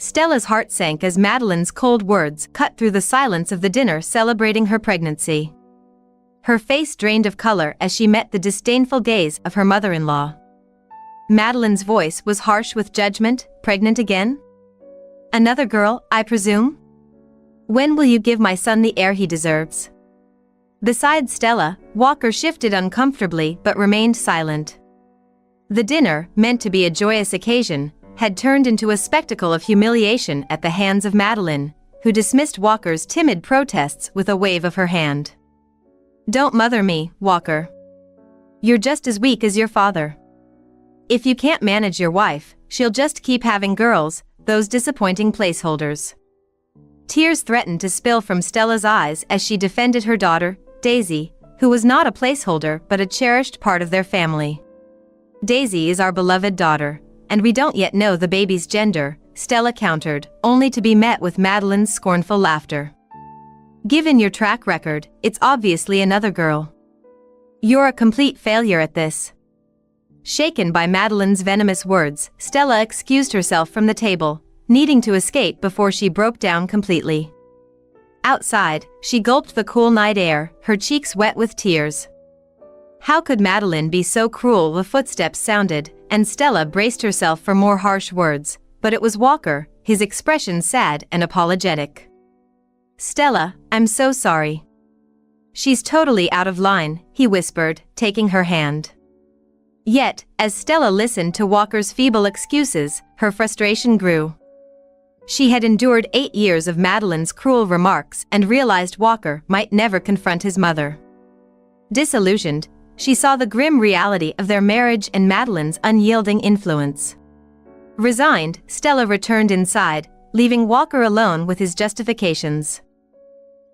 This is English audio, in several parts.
Stella's heart sank as Madeline's cold words cut through the silence of the dinner celebrating her pregnancy. Her face drained of color as she met the disdainful gaze of her mother-in-law. Madeline's voice was harsh with judgment. Pregnant again? Another girl, I presume? When will you give my son the heir he deserves? Beside Stella, Walker shifted uncomfortably but remained silent. The dinner, meant to be a joyous occasion, had turned into a spectacle of humiliation at the hands of Madeline, who dismissed Walker's timid protests with a wave of her hand. Don't mother me, Walker. You're just as weak as your father. If you can't manage your wife, she'll just keep having girls, those disappointing placeholders. Tears threatened to spill from Stella's eyes as she defended her daughter, Daisy, who was not a placeholder but a cherished part of their family. Daisy is our beloved daughter, and we don't yet know the baby's gender, Stella countered, only to be met with Madeline's scornful laughter. Given your track record, it's obviously another girl. You're a complete failure at this. Shaken by Madeline's venomous words, Stella excused herself from the table, needing to escape before she broke down completely. Outside, she gulped the cool night air, her cheeks wet with tears. How could Madeline be so cruel? The footsteps sounded, and Stella braced herself for more harsh words, but it was Walker, his expression sad and apologetic. Stella, I'm so sorry. She's totally out of line, he whispered, taking her hand. Yet, as Stella listened to Walker's feeble excuses, her frustration grew. She had endured 8 years of Madeline's cruel remarks and realized Walker might never confront his mother. Disillusioned, she saw the grim reality of their marriage and Madeline's unyielding influence. Resigned, Stella returned inside, leaving Walker alone with his justifications.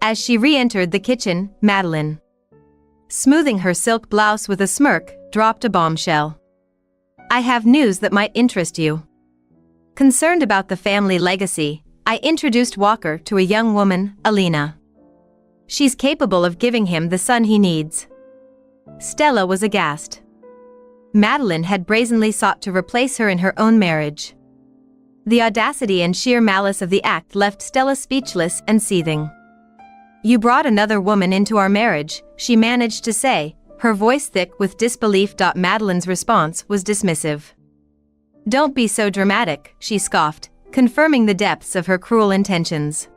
As she re-entered the kitchen, Madeline, smoothing her silk blouse with a smirk, dropped a bombshell. I have news that might interest you. Concerned about the family legacy, I introduced Walker to a young woman, Alina. She's capable of giving him the son he needs. Stella was aghast. Madeline had brazenly sought to replace her in her own marriage. The audacity and sheer malice of the act left Stella speechless and seething. You brought another woman into our marriage, she managed to say, her voice thick with disbelief. Madeline's response was dismissive. Don't be so dramatic, she scoffed, confirming the depths of her cruel intentions.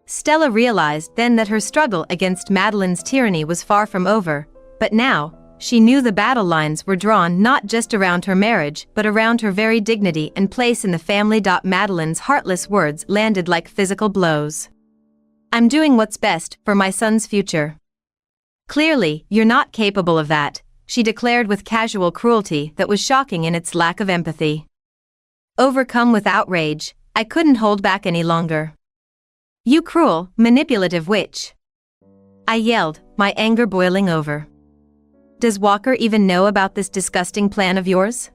Stella realized then that her struggle against Madeline's tyranny was far from over, but now, she knew the battle lines were drawn not just around her marriage but around her very dignity and place in the family. Madeline's heartless words landed like physical blows. I'm doing what's best for my son's future. Clearly, you're not capable of that, she declared with casual cruelty that was shocking in its lack of empathy. Overcome with outrage, I couldn't hold back any longer. You cruel, manipulative witch! I yelled, my anger boiling over. Does Walker even know about this disgusting plan of yours?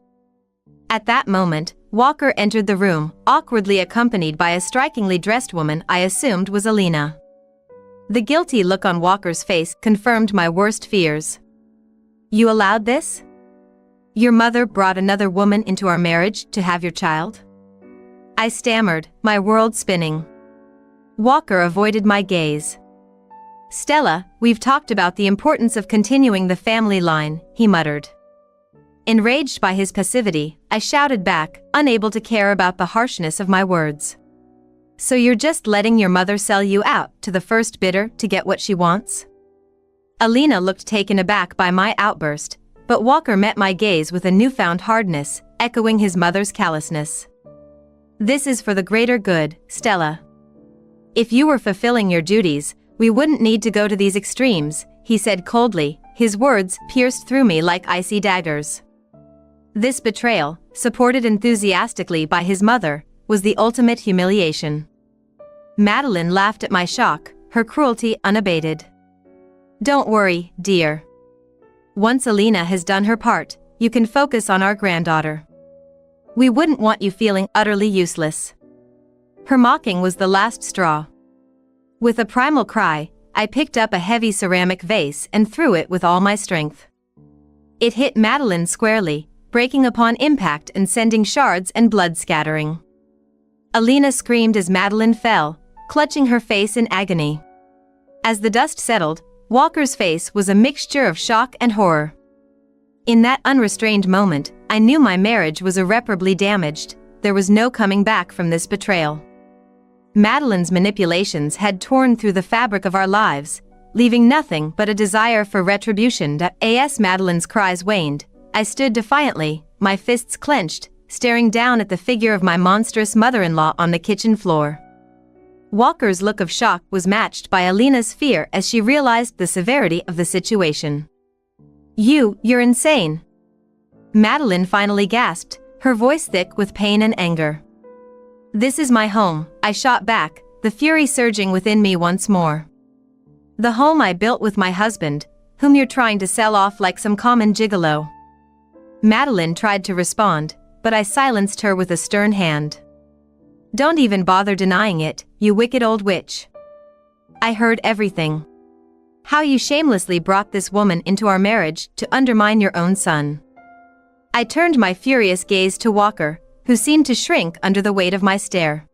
At that moment, Walker entered the room, awkwardly accompanied by a strikingly dressed woman I assumed was Alina. The guilty look on Walker's face confirmed my worst fears. You allowed this? Your mother brought another woman into our marriage to have your child? I stammered, my world spinning. Walker avoided my gaze. Stella, we've talked about the importance of continuing the family line, he muttered. Enraged by his passivity, I shouted back, unable to care about the harshness of my words. So you're just letting your mother sell you out to the first bidder to get what she wants? Alina looked taken aback by my outburst, but Walker met my gaze with a newfound hardness, echoing his mother's callousness. This is for the greater good, Stella. If you were fulfilling your duties, we wouldn't need to go to these extremes, he said coldly, his words pierced through me like icy daggers. This betrayal, supported enthusiastically by his mother, was the ultimate humiliation. Madeline laughed at my shock, her cruelty unabated. Don't worry, dear. Once Alina has done her part, you can focus on our granddaughter. We wouldn't want you feeling utterly useless. Her mocking was the last straw. With a primal cry, I picked up a heavy ceramic vase and threw it with all my strength. It hit Madeline squarely, breaking upon impact and sending shards and blood scattering. Alina screamed as Madeline fell, clutching her face in agony. As the dust settled, Walker's face was a mixture of shock and horror. In that unrestrained moment, I knew my marriage was irreparably damaged. There was no coming back from this betrayal. Madeline's manipulations had torn through the fabric of our lives, leaving nothing but a desire for retribution. As Madeline's cries waned, I stood defiantly, my fists clenched, staring down at the figure of my monstrous mother-in-law on the kitchen floor. Walker's look of shock was matched by Alina's fear as she realized the severity of the situation. You're insane," Madeline finally gasped, her voice thick with pain and anger. "This is my home," I shot back, the fury surging within me once more. "The home I built with my husband, whom you're trying to sell off like some common gigolo." Madeline tried to respond, but I silenced her with a stern hand. "Don't even bother denying it, you wicked old witch. I heard everything. How you shamelessly brought this woman into our marriage to undermine your own son." I turned my furious gaze to Walker, who seemed to shrink under the weight of my stare.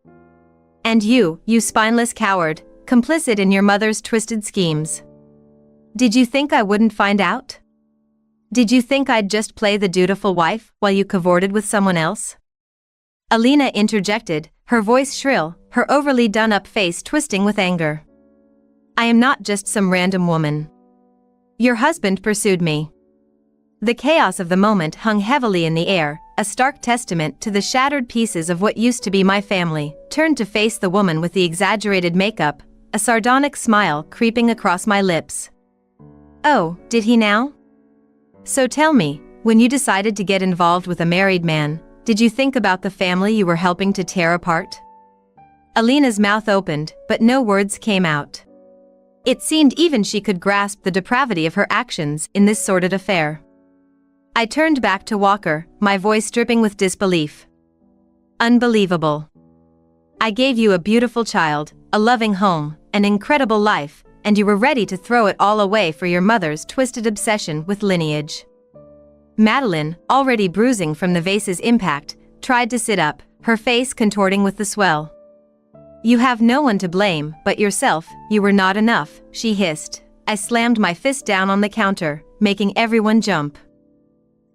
"And you spineless coward, complicit in your mother's twisted schemes. Did you think I wouldn't find out? Did you think I'd just play the dutiful wife while you cavorted with someone else?" Alina interjected, her voice shrill, her overly done-up face twisting with anger. "I am not just some random woman. Your husband pursued me." The chaos of the moment hung heavily in the air, a stark testament to the shattered pieces of what used to be my family. Turned to face the woman with the exaggerated makeup, a sardonic smile creeping across my lips. "Oh, did he now? So tell me, when you decided to get involved with a married man, did you think about the family you were helping to tear apart?" Alina's mouth opened, but no words came out. It seemed even she could grasp the depravity of her actions in this sordid affair. I turned back to Walker, my voice dripping with disbelief. "Unbelievable. I gave you a beautiful child, a loving home, an incredible life, and you were ready to throw it all away for your mother's twisted obsession with lineage." Madeline, already bruising from the vase's impact, tried to sit up, her face contorting with the swell. "You have no one to blame but yourself, you were not enough," she hissed. I slammed my fist down on the counter, making everyone jump.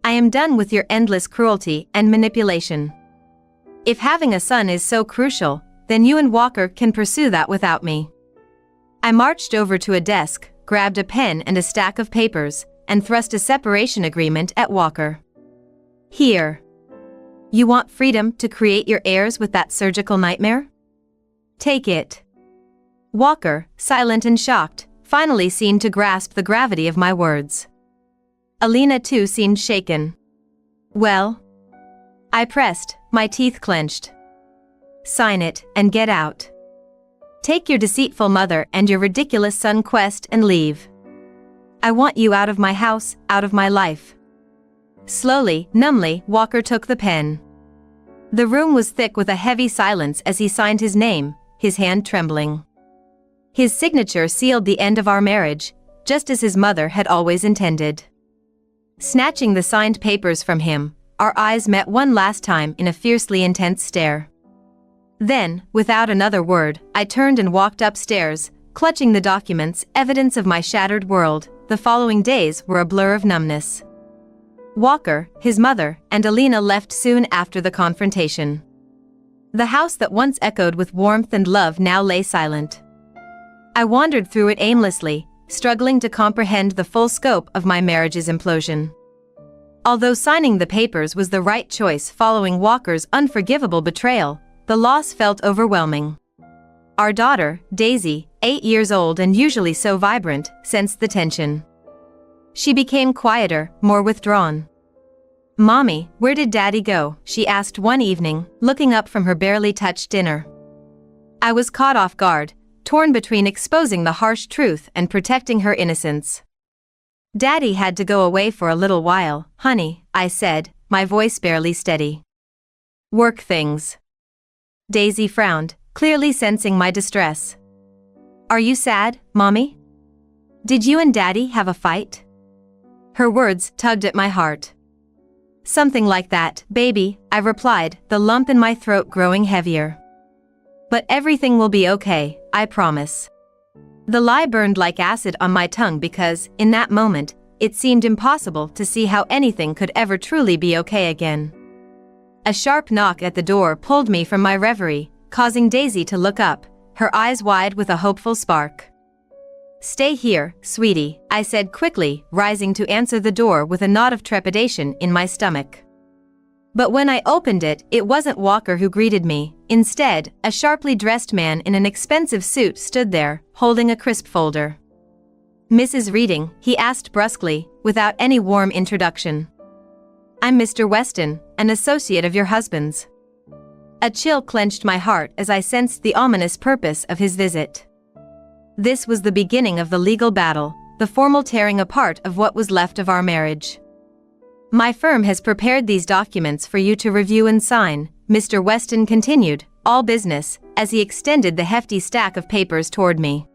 "I am done with your endless cruelty and manipulation. If having a son is so crucial, then you and Walker can pursue that without me." I marched over to a desk, grabbed a pen and a stack of papers, and thrust a separation agreement at Walker. "Here. You want freedom to create your heirs with that surgical nightmare? Take it." Walker, silent and shocked, finally seemed to grasp the gravity of my words. Alina too seemed shaken. "Well?" I pressed, my teeth clenched. "Sign it, and get out. Take your deceitful mother and your ridiculous son Quest and leave. I want you out of my house, out of my life." Slowly, numbly, Walker took the pen. The room was thick with a heavy silence as he signed his name, his hand trembling. His signature sealed the end of our marriage, just as his mother had always intended. Snatching the signed papers from him, our eyes met one last time in a fiercely intense stare. Then, without another word, I turned and walked upstairs, clutching the documents, evidence of my shattered world. The following days were a blur of numbness. Walker, his mother, and Alina left soon after the confrontation. The house that once echoed with warmth and love now lay silent. I wandered through it aimlessly, struggling to comprehend the full scope of my marriage's implosion. Although signing the papers was the right choice following Walker's unforgivable betrayal, the loss felt overwhelming. Our daughter, Daisy, 8 years old and usually so vibrant, sensed the tension. She became quieter, more withdrawn. "Mommy, where did Daddy go?" she asked one evening, looking up from her barely touched dinner. I was caught off guard, torn between exposing the harsh truth and protecting her innocence. "Daddy had to go away for a little while, honey," I said, my voice barely steady. "Work things." Daisy frowned, clearly sensing my distress. "Are you sad, Mommy? Did you and Daddy have a fight?" Her words tugged at my heart. "Something like that, baby," I replied, the lump in my throat growing heavier. But everything will be okay, I promise. The lie burned like acid on my tongue because, in that moment, it seemed impossible to see how anything could ever truly be okay again. A sharp knock at the door pulled me from my reverie, causing Daisy to look up, her eyes wide with a hopeful spark. "Stay here, sweetie," I said quickly, rising to answer the door with a knot of trepidation in my stomach. But when I opened it, it wasn't Walker who greeted me. Instead, a sharply dressed man in an expensive suit stood there, holding a crisp folder. "Mrs. Reading?" he asked brusquely, without any warm introduction. "I'm Mr. Weston, an associate of your husband's." A chill clenched my heart as I sensed the ominous purpose of his visit. This was the beginning of the legal battle, the formal tearing apart of what was left of our marriage. "My firm has prepared these documents for you to review and sign," Mr. Weston continued, all business, as he extended the hefty stack of papers toward me.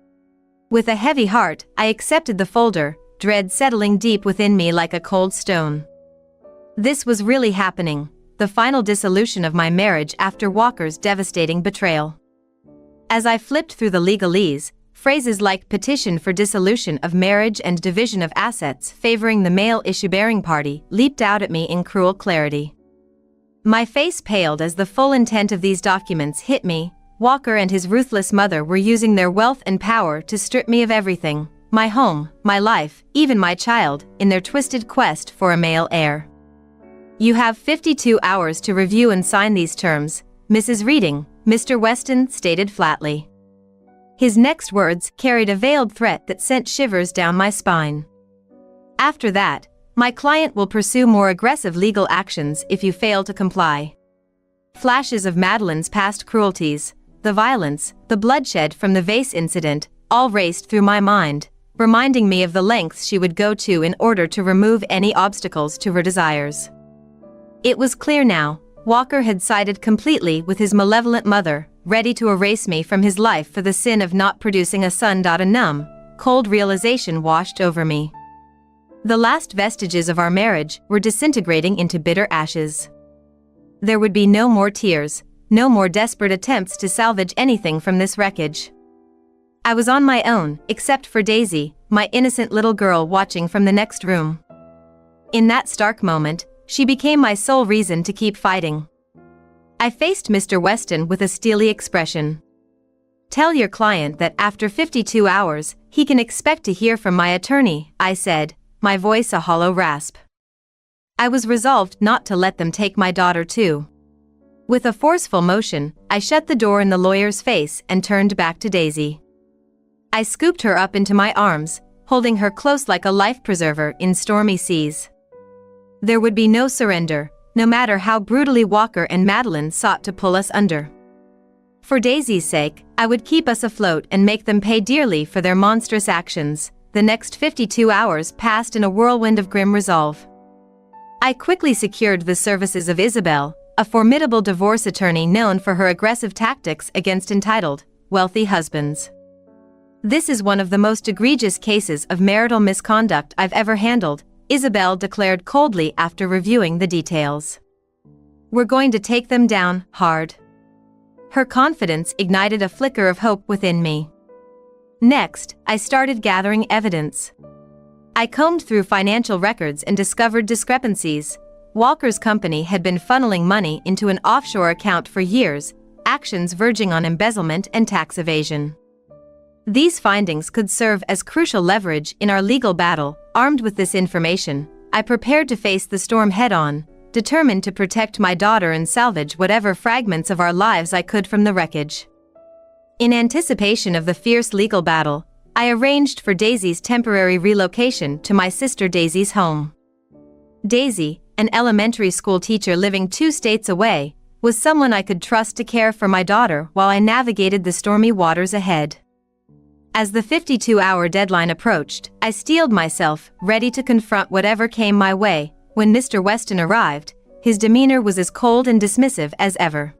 With a heavy heart, I accepted the folder, dread settling deep within me like a cold stone. This was really happening, the final dissolution of my marriage after Walker's devastating betrayal. As I flipped through the legalese, phrases like petition for dissolution of marriage and division of assets favoring the male issue-bearing party leaped out at me in cruel clarity. My face paled as the full intent of these documents hit me. Walker and his ruthless mother were using their wealth and power to strip me of everything, my home, my life, even my child, in their twisted quest for a male heir. "You have 52 hours to review and sign these terms, Mrs. Reading," Mr. Weston stated flatly. His next words carried a veiled threat that sent shivers down my spine. "After that, my client will pursue more aggressive legal actions if you fail to comply." Flashes of Madeline's past cruelties, the violence, the bloodshed from the vase incident, all raced through my mind, reminding me of the lengths she would go to in order to remove any obstacles to her desires. It was clear now, Walker had sided completely with his malevolent mother, ready to erase me from his life for the sin of not producing a son. A numb, cold realization washed over me. The last vestiges of our marriage were disintegrating into bitter ashes. There would be no more tears, no more desperate attempts to salvage anything from this wreckage. I was on my own, except for Daisy, my innocent little girl watching from the next room. In that stark moment, she became my sole reason to keep fighting. I faced Mr. Weston with a steely expression. "Tell your client that after 52 hours, he can expect to hear from my attorney," I said, my voice a hollow rasp. I was resolved not to let them take my daughter too. With a forceful motion, I shut the door in the lawyer's face and turned back to Daisy. I scooped her up into my arms, holding her close like a life preserver in stormy seas. There would be no surrender, no matter how brutally Walker and Madeline sought to pull us under. For Daisy's sake, I would keep us afloat and make them pay dearly for their monstrous actions. The next 52 hours passed in a whirlwind of grim resolve. I quickly secured the services of Isabel, a formidable divorce attorney known for her aggressive tactics against entitled, wealthy husbands. "This is one of the most egregious cases of marital misconduct I've ever handled," Isabel declared coldly after reviewing the details. "We're going to take them down hard." Her confidence ignited a flicker of hope within me. Next, I started gathering evidence. I combed through financial records and discovered discrepancies. Walker's company had been funneling money into an offshore account for years, actions verging on embezzlement and tax evasion. These findings could serve as crucial leverage in our legal battle. Armed with this information, I prepared to face the storm head-on, determined to protect my daughter and salvage whatever fragments of our lives I could from the wreckage. In anticipation of the fierce legal battle, I arranged for Daisy's temporary relocation to my sister Daisy's home. Daisy, an elementary school teacher living 2 states away, was someone I could trust to care for my daughter while I navigated the stormy waters ahead. As the 52-hour deadline approached, I steeled myself, ready to confront whatever came my way. When Mr. Weston arrived, his demeanor was as cold and dismissive as ever.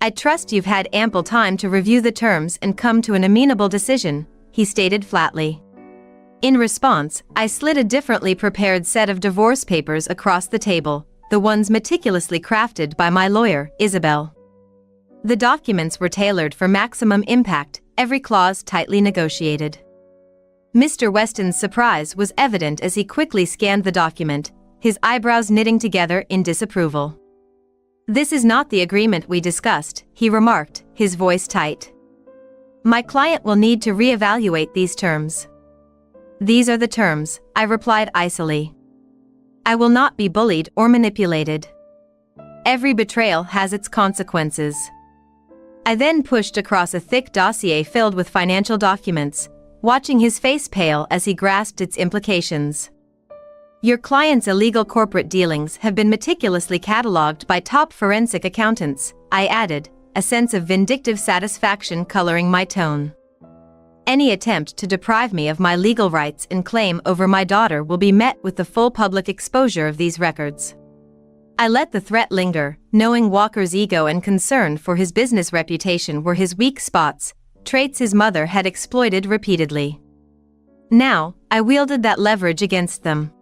"I trust you've had ample time to review the terms and come to an amenable decision," he stated flatly. In response, I slid a differently prepared set of divorce papers across the table, the ones meticulously crafted by my lawyer, Isabel. The documents were tailored for maximum impact, every clause tightly negotiated. Mr. Weston's surprise was evident as he quickly scanned the document, his eyebrows knitting together in disapproval. "This is not the agreement we discussed," he remarked, his voice tight. "My client will need to reevaluate these terms." "These are the terms," I replied icily. "I will not be bullied or manipulated. Every betrayal has its consequences." I then pushed across a thick dossier filled with financial documents, watching his face pale as he grasped its implications. "Your client's illegal corporate dealings have been meticulously catalogued by top forensic accountants," I added, a sense of vindictive satisfaction coloring my tone. "Any attempt to deprive me of my legal rights and claim over my daughter will be met with the full public exposure of these records." I let the threat linger, knowing Walker's ego and concern for his business reputation were his weak spots, traits his mother had exploited repeatedly. Now, I wielded that leverage against them.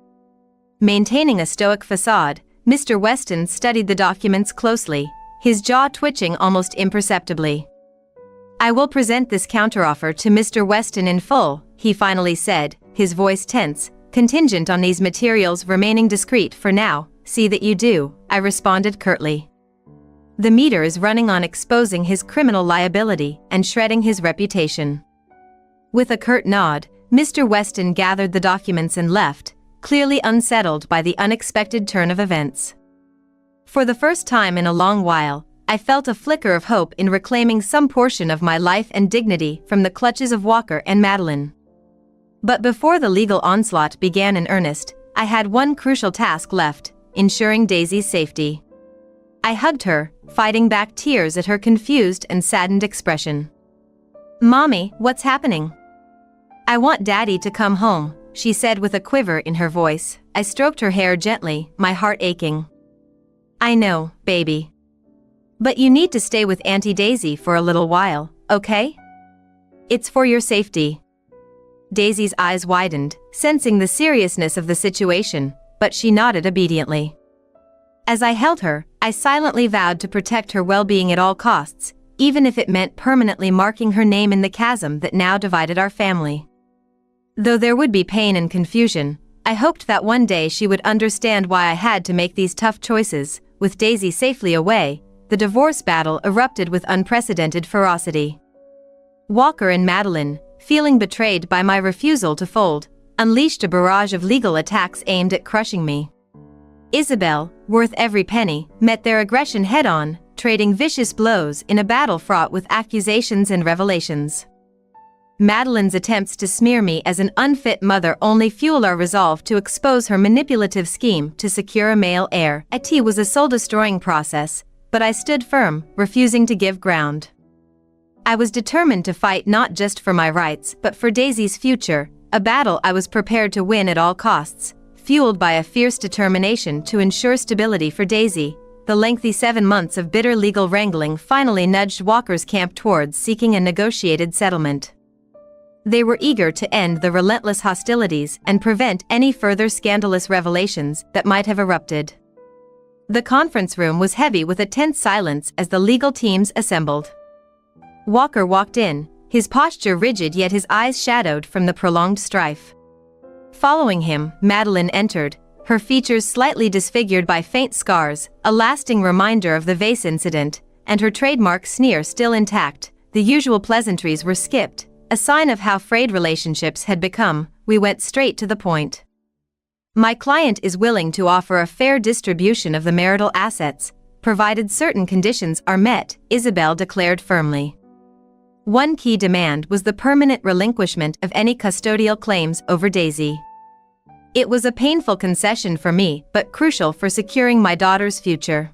Maintaining a stoic facade, Mr. Weston studied the documents closely, his jaw twitching almost imperceptibly. "I will present this counteroffer to Mr. Weston in full," he finally said, his voice tense, "contingent on these materials remaining discreet for now." "See that you do," I responded curtly. "The meter is running on exposing his criminal liability and shredding his reputation." With a curt nod, Mr. Weston gathered the documents and left, clearly unsettled by the unexpected turn of events. For the first time in a long while, I felt a flicker of hope in reclaiming some portion of my life and dignity from the clutches of Walker and Madeline. But before the legal onslaught began in earnest, I had one crucial task left: ensuring Daisy's safety. I hugged her, fighting back tears at her confused and saddened expression. "Mommy, what's happening?" "I want Daddy to come home," she said with a quiver in her voice. I stroked her hair gently, my heart aching. "I know, baby. But you need to stay with Auntie Daisy for a little while, okay? It's for your safety." Daisy's eyes widened, sensing the seriousness of the situation, but she nodded obediently. As I held her, I silently vowed to protect her well-being at all costs, even if it meant permanently marking her name in the chasm that now divided our family. Though there would be pain and confusion, I hoped that one day she would understand why I had to make these tough choices. With Daisy safely away, the divorce battle erupted with unprecedented ferocity. Walker and Madeline, feeling betrayed by my refusal to fold, unleashed a barrage of legal attacks aimed at crushing me. Isabel, worth every penny, met their aggression head-on, trading vicious blows in a battle fraught with accusations and revelations. Madeline's attempts to smear me as an unfit mother only fueled our resolve to expose her manipulative scheme to secure a male heir. It was a soul-destroying process, but I stood firm, refusing to give ground. I was determined to fight not just for my rights but for Daisy's future, a battle I was prepared to win at all costs. Fueled by a fierce determination to ensure stability for Daisy, the lengthy 7 months of bitter legal wrangling finally nudged Walker's camp towards seeking a negotiated settlement. They were eager to end the relentless hostilities and prevent any further scandalous revelations that might have erupted. The conference room was heavy with a tense silence as the legal teams assembled. Walker walked in, his posture rigid yet his eyes shadowed from the prolonged strife. Following him, Madeline entered, her features slightly disfigured by faint scars, a lasting reminder of the vase incident, and her trademark sneer still intact. The usual pleasantries were skipped, a sign of how frayed relationships had become. We went straight to the point. "My client is willing to offer a fair distribution of the marital assets, provided certain conditions are met," Isabel declared firmly. One key demand was the permanent relinquishment of any custodial claims over Daisy. It was a painful concession for me, but crucial for securing my daughter's future.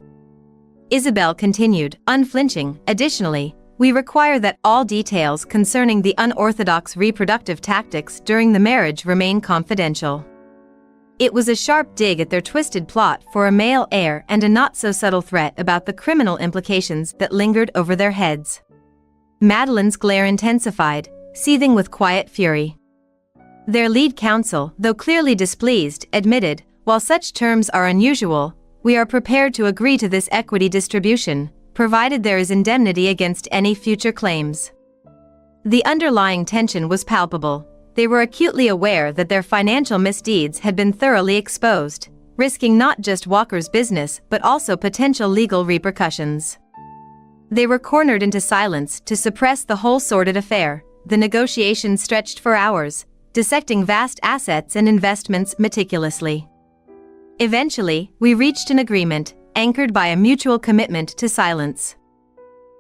Isabel continued, unflinching. "Additionally, we require that all details concerning the unorthodox reproductive tactics during the marriage remain confidential." It was a sharp dig at their twisted plot for a male heir and a not-so-subtle threat about the criminal implications that lingered over their heads. Madeline's glare intensified, seething with quiet fury. Their lead counsel, though clearly displeased, admitted, "While such terms are unusual, we are prepared to agree to this equity distribution, provided there is indemnity against any future claims. The underlying tension was palpable. They were acutely aware that their financial misdeeds had been thoroughly exposed, risking not just Walker's business but also potential legal repercussions. They were cornered into silence to suppress the whole sordid affair. The negotiations stretched for hours, dissecting vast assets and investments meticulously. Eventually, we reached an agreement, anchored by a mutual commitment to silence.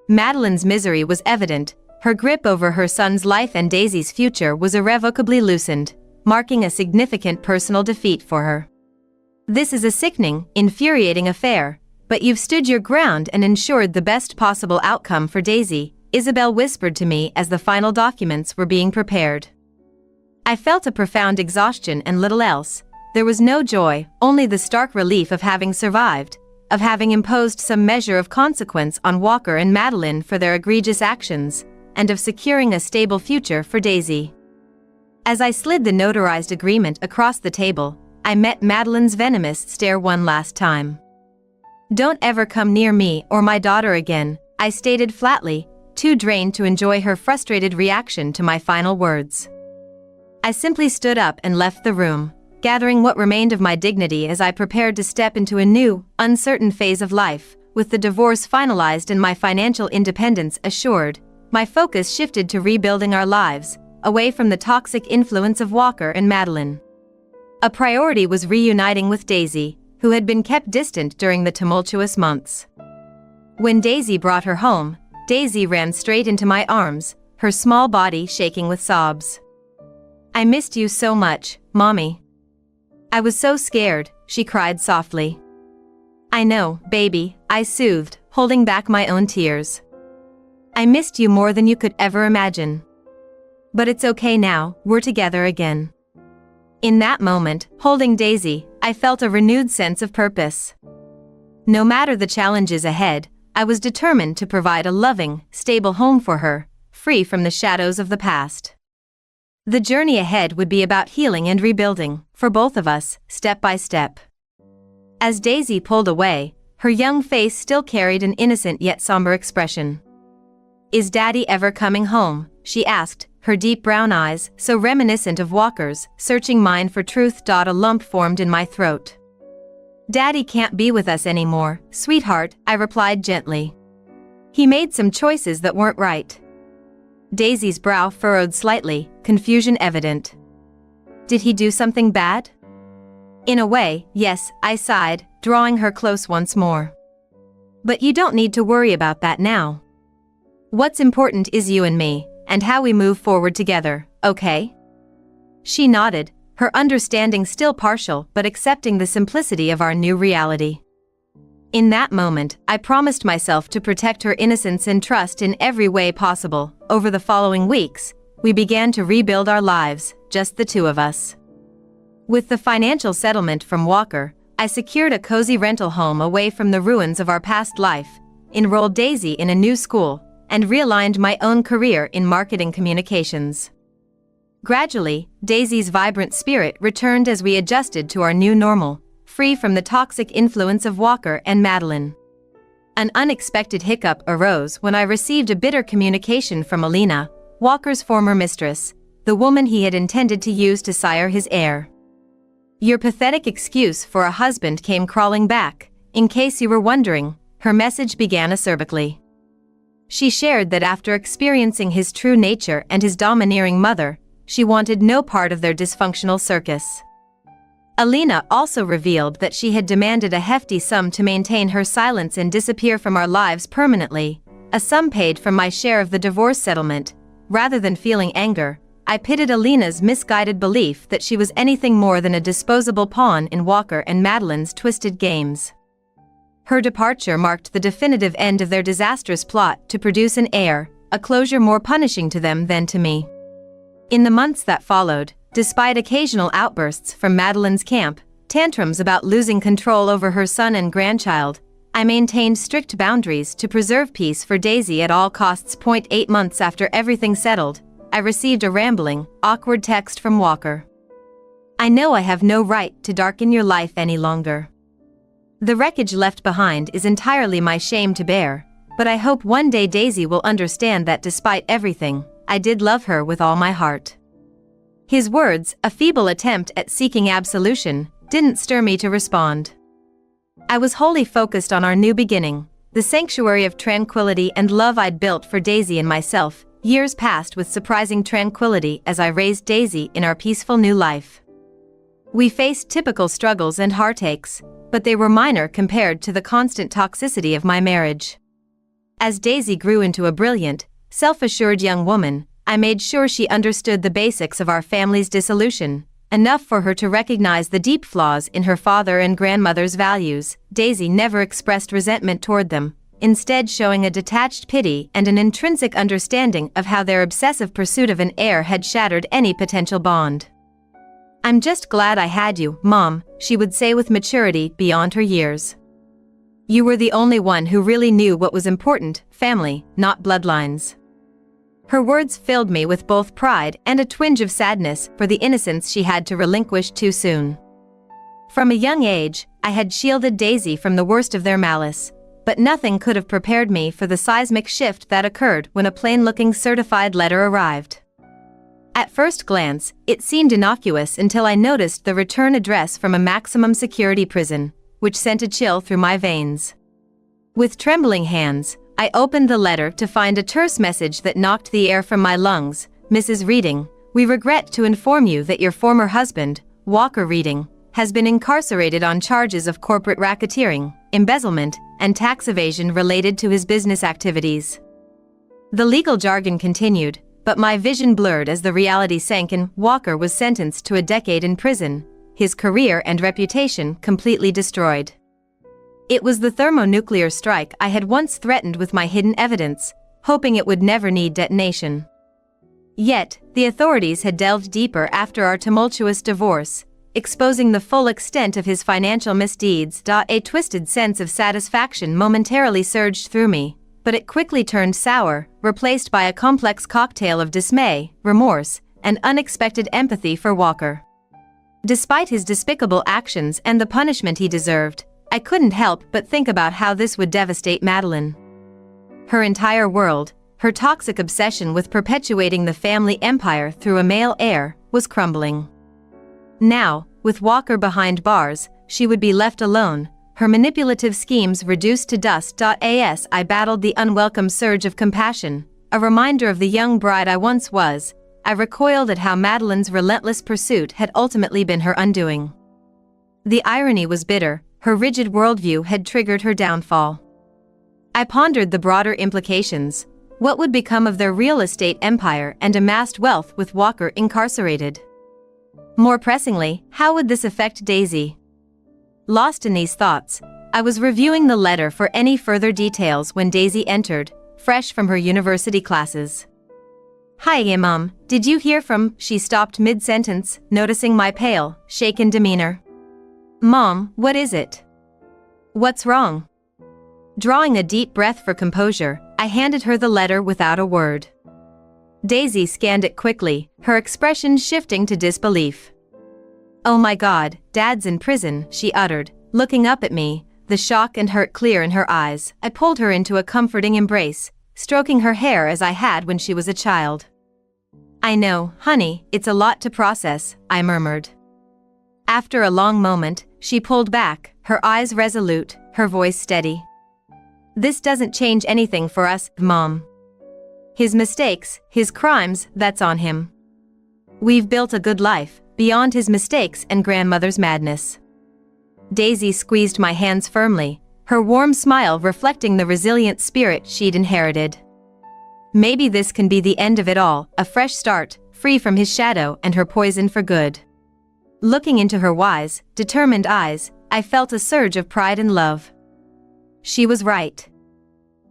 Madeline's misery was evident. Her grip over her son's life and Daisy's future was irrevocably loosened, marking a significant personal defeat for her. "This is a sickening, infuriating affair, but you've stood your ground and ensured the best possible outcome for Daisy," Isabel whispered to me as the final documents were being prepared. I felt a profound exhaustion and little else. There was no joy, only the stark relief of having survived, of having imposed some measure of consequence on Walker and Madeline for their egregious actions, and of securing a stable future for Daisy. As I slid the notarized agreement across the table, I met Madeline's venomous stare one last time. "Don't ever come near me or my daughter again," I stated flatly, too drained to enjoy her frustrated reaction to my final words. I simply stood up and left the room, gathering what remained of my dignity as I prepared to step into a new, uncertain phase of life. With the divorce finalized and my financial independence assured, my focus shifted to rebuilding our lives, away from the toxic influence of Walker and Madeline. A priority was reuniting with Daisy, who had been kept distant during the tumultuous months. When Daisy brought her home, Daisy ran straight into my arms, her small body shaking with sobs. "I missed you so much, Mommy." "I was so scared," she cried softly. "I know, baby," I soothed, holding back my own tears. "I missed you more than you could ever imagine. But it's okay now, we're together again." In that moment, holding Daisy, I felt a renewed sense of purpose. No matter the challenges ahead, I was determined to provide a loving, stable home for her, free from the shadows of the past. The journey ahead would be about healing and rebuilding, for both of us, step by step. As Daisy pulled away, her young face still carried an innocent yet somber expression. "Is Daddy ever coming home?" she asked, her deep brown eyes, so reminiscent of Walker's, searching mine for truth. A lump formed in my throat. "Daddy can't be with us anymore, sweetheart," I replied gently. "He made some choices that weren't right." Daisy's brow furrowed slightly, confusion evident. "Did he do something bad?" "In a way, yes," I sighed, drawing her close once more. "But you don't need to worry about that now. What's important is you and me, and how we move forward together, okay?" She nodded, her understanding still partial but accepting the simplicity of our new reality. In that moment, I promised myself to protect her innocence and trust in every way possible. Over the following weeks, we began to rebuild our lives, just the two of us. With the financial settlement from Walker, I secured a cozy rental home away from the ruins of our past life, enrolled Daisy in a new school, and realigned my own career in marketing communications. Gradually, Daisy's vibrant spirit returned as we adjusted to our new normal, free from the toxic influence of Walker and Madeline. An unexpected hiccup arose when I received a bitter communication from Alina, Walker's former mistress, the woman he had intended to use to sire his heir. "Your pathetic excuse for a husband came crawling back, in case you were wondering," her message began acerbically. She shared that after experiencing his true nature and his domineering mother, she wanted no part of their dysfunctional circus. Alina also revealed that she had demanded a hefty sum to maintain her silence and disappear from our lives permanently, a sum paid from my share of the divorce settlement. Rather than feeling anger, I pitted Alina's misguided belief that she was anything more than a disposable pawn in Walker and Madeline's twisted games. Her departure marked the definitive end of their disastrous plot to produce an heir, a closure more punishing to them than to me. In the months that followed, despite occasional outbursts from Madeline's camp, tantrums about losing control over her son and grandchild, I maintained strict boundaries to preserve peace for Daisy at all costs. 8 months after everything settled, I received a rambling, awkward text from Walker. "I know I have no right to darken your life any longer. The wreckage left behind is entirely my shame to bear, But I hope one day Daisy will understand that despite everything, I did love her with all my heart." His words, a feeble attempt at seeking absolution, didn't stir me to respond. I was wholly focused on our new beginning, the sanctuary of tranquility and love I'd built for Daisy and myself. Years passed with surprising tranquility as I raised Daisy in our peaceful new life. We faced typical struggles and heartaches, but they were minor compared to the constant toxicity of my marriage. As Daisy grew into a brilliant, self-assured young woman, I made sure she understood the basics of our family's dissolution, enough for her to recognize the deep flaws in her father and grandmother's values. Daisy never expressed resentment toward them, instead showing a detached pity and an intrinsic understanding of how their obsessive pursuit of an heir had shattered any potential bond. "I'm just glad I had you, Mom," she would say with maturity beyond her years. "You were the only one who really knew what was important, family, not bloodlines." Her words filled me with both pride and a twinge of sadness for the innocence she had to relinquish too soon. From a young age, I had shielded Daisy from the worst of their malice, but nothing could have prepared me for the seismic shift that occurred when a plain-looking certified letter arrived. At first glance, it seemed innocuous until I noticed the return address from a maximum security prison, which sent a chill through my veins. With trembling hands, I opened the letter to find a terse message that knocked the air from my lungs. "Mrs. Reading, we regret to inform you that your former husband, Walker Reading, has been incarcerated on charges of corporate racketeering, embezzlement, and tax evasion related to his business activities." The legal jargon continued, but my vision blurred as the reality sank in. Walker was sentenced to a decade in prison, his career and reputation completely destroyed. It was the thermonuclear strike I had once threatened with my hidden evidence, hoping it would never need detonation. Yet, the authorities had delved deeper after our tumultuous divorce, exposing the full extent of his financial misdeeds. A twisted sense of satisfaction momentarily surged through me, but it quickly turned sour, replaced by a complex cocktail of dismay, remorse, and unexpected empathy for Walker. Despite his despicable actions and the punishment he deserved, I couldn't help but think about how this would devastate Madeline. Her entire world, her toxic obsession with perpetuating the family empire through a male heir, was crumbling. Now, with Walker behind bars, she would be left alone, her manipulative schemes reduced to dust. As I battled the unwelcome surge of compassion, a reminder of the young bride I once was, I recoiled at how Madeline's relentless pursuit had ultimately been her undoing. The irony was bitter, her rigid worldview had triggered her downfall. I pondered the broader implications. What would become of their real estate empire and amassed wealth with Walker incarcerated? More pressingly, how would this affect Daisy? Lost in these thoughts, I was reviewing the letter for any further details when Daisy entered, fresh from her university classes. "Hi, Mom, did you hear from?" She stopped mid-sentence, noticing my pale, shaken demeanor. "Mom, what is it? What's wrong?" Drawing a deep breath for composure, I handed her the letter without a word. Daisy scanned it quickly, her expression shifting to disbelief. "Oh my God, Dad's in prison," she uttered, looking up at me, the shock and hurt clear in her eyes. I pulled her into a comforting embrace, stroking her hair as I had when she was a child. "I know, honey, it's a lot to process," I murmured. After a long moment, she pulled back, her eyes resolute, her voice steady. "This doesn't change anything for us, Mom. His mistakes, his crimes, that's on him. We've built a good life, beyond his mistakes and grandmother's madness." Daisy squeezed my hands firmly, her warm smile reflecting the resilient spirit she'd inherited. Maybe this can be the end of it all, a fresh start, free from his shadow and her poison for good. Looking into her wise, determined eyes, I felt a surge of pride and love. She was right.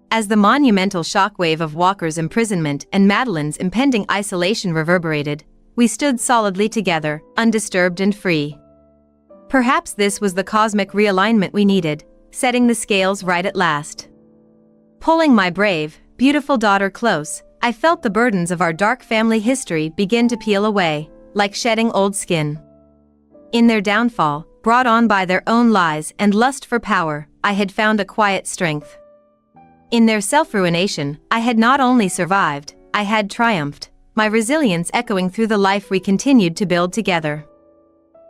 As the monumental shockwave of Walker's imprisonment and Madeline's impending isolation reverberated, we stood solidly together, undisturbed and free. Perhaps this was the cosmic realignment we needed, setting the scales right at last. Pulling my brave, beautiful daughter close, I felt the burdens of our dark family history begin to peel away, like shedding old skin. In their downfall, brought on by their own lies and lust for power, I had found a quiet strength. In their self-ruination, I had not only survived, I had triumphed, my resilience echoing through the life we continued to build together.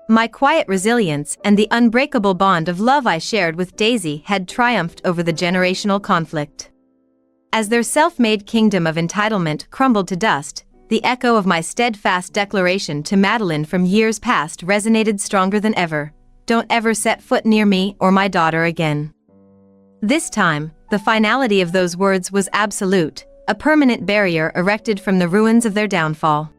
My quiet resilience and the unbreakable bond of love I shared with Daisy had triumphed over the generational conflict. As their self-made kingdom of entitlement crumbled to dust, the echo of my steadfast declaration to Madeline from years past resonated stronger than ever: don't ever set foot near me or my daughter again. This time, the finality of those words was absolute, a permanent barrier erected from the ruins of their downfall.